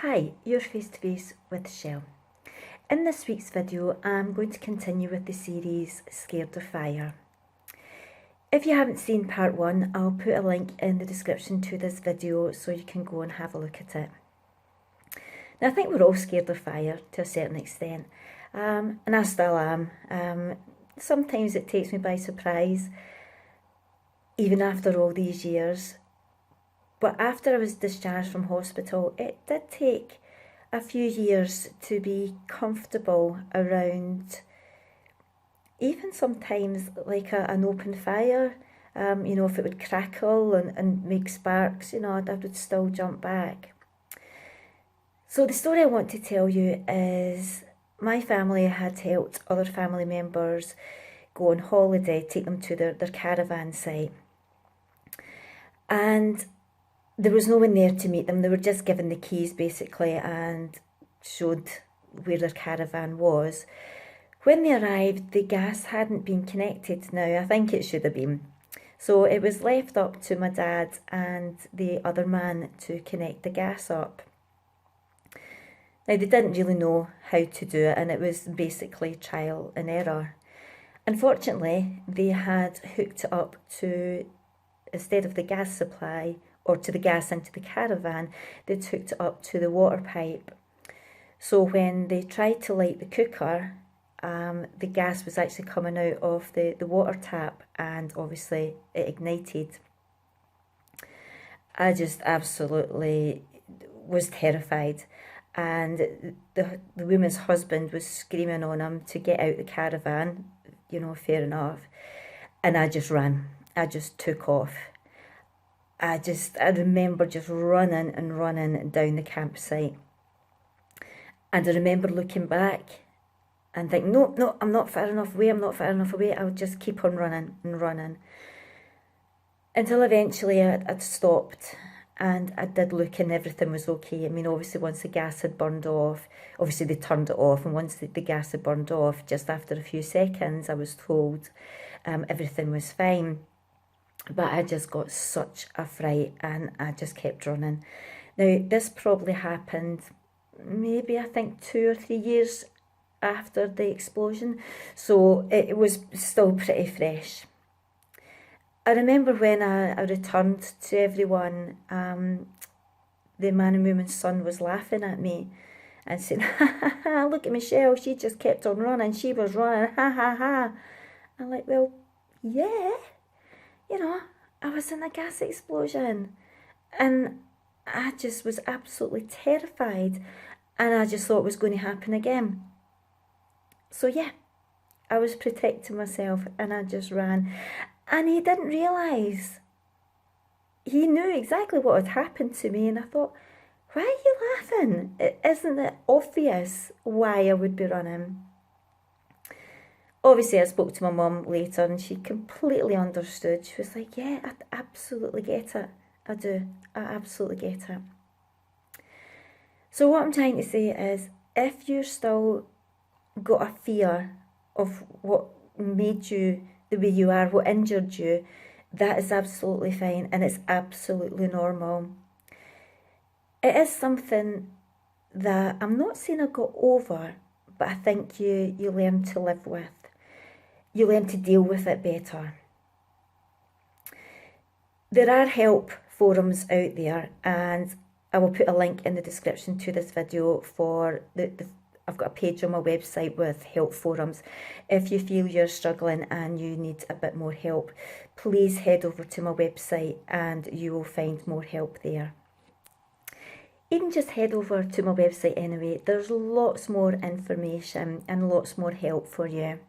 Hi, you're face to face with Shell. In this week's video, I'm going to continue with the series Scared of Fire. If you haven't seen part 1, I'll put a link in the description to this video so you can go and have a look at it. Now, I think we're all scared of fire to a certain extent, and I still am. Sometimes it takes me by surprise, even after all these years. But after I was discharged from hospital, it did take a few years to be comfortable around even sometimes like an open fire. If it would crackle and make sparks, I would still jump back. So the story I want to tell you is my family had helped other family members go on holiday, take them to their caravan site. And there was no one there to meet them. They were just given the keys basically and showed where their caravan was. When they arrived, the gas hadn't been connected. Now, I think it should have been. So it was left up to my dad and the other man to connect the gas up. Now, they didn't really know how to do it, and it was basically trial and error. Unfortunately, they had hooked it up to, instead of the gas supply, or to the gas into the caravan, they'd hooked it up to the water pipe. So when they tried to light the cooker, the gas was actually coming out of the water tap, and obviously it ignited. I just absolutely was terrified, and the woman's husband was screaming on him to get out the caravan, fair enough, and I just ran. I just took off. I remember just running and running down the campsite. And I remember looking back and thinking, no, I'm not far enough away, I'll just keep on running and running. Until eventually I'd stopped and I did look and everything was okay. I mean, obviously once the gas had burned off, obviously they turned it off, and once the gas had burned off, just after a few seconds, I was told everything was fine. But I just got such a fright and I just kept running. Now, this probably happened maybe, I think, 2 or 3 years after the explosion. So it was still pretty fresh. I remember when I returned to everyone, the man and woman's son was laughing at me and saying, ha ha ha, look at Michelle, she just kept on running, she was running, ha ha ha. I'm like, well, yeah. I was in a gas explosion and I just was absolutely terrified, and I just thought it was going to happen again. So yeah, I was protecting myself and I just ran. And he didn't realise. He knew exactly what had happened to me, and I thought, why are you laughing? Isn't it obvious why I would be running? Obviously, I spoke to my mum later and she completely understood. She was like, yeah, I absolutely get it. I do. I absolutely get it. So what I'm trying to say is, if you're still got a fear of what made you the way you are, what injured you, that is absolutely fine and it's absolutely normal. It is something that I'm not saying I got over, but I think you learn to live with. You learn to deal with it better. There are help forums out there, and I will put a link in the description to this video for I've got a page on my website with help forums. If you feel you're struggling and you need a bit more help, please head over to my website and you will find more help there. Even just head over to my website anyway. There's lots more information and lots more help for you.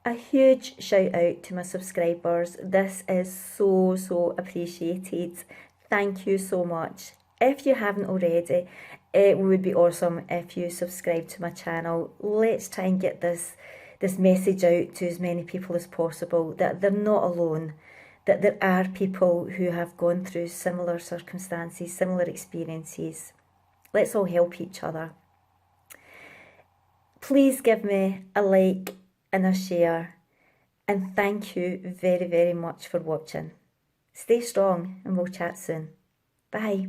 A huge shout out to my subscribers. This is so appreciated. Thank you so much. If you haven't already, it would be awesome if you subscribe to my channel. Let's try and get this message out to as many people as possible, that they're not alone, that there are people who have gone through similar circumstances, similar experiences. Let's all help each other. Please give me a like and a share, and thank you very much for watching. Stay strong and we'll chat soon. Bye.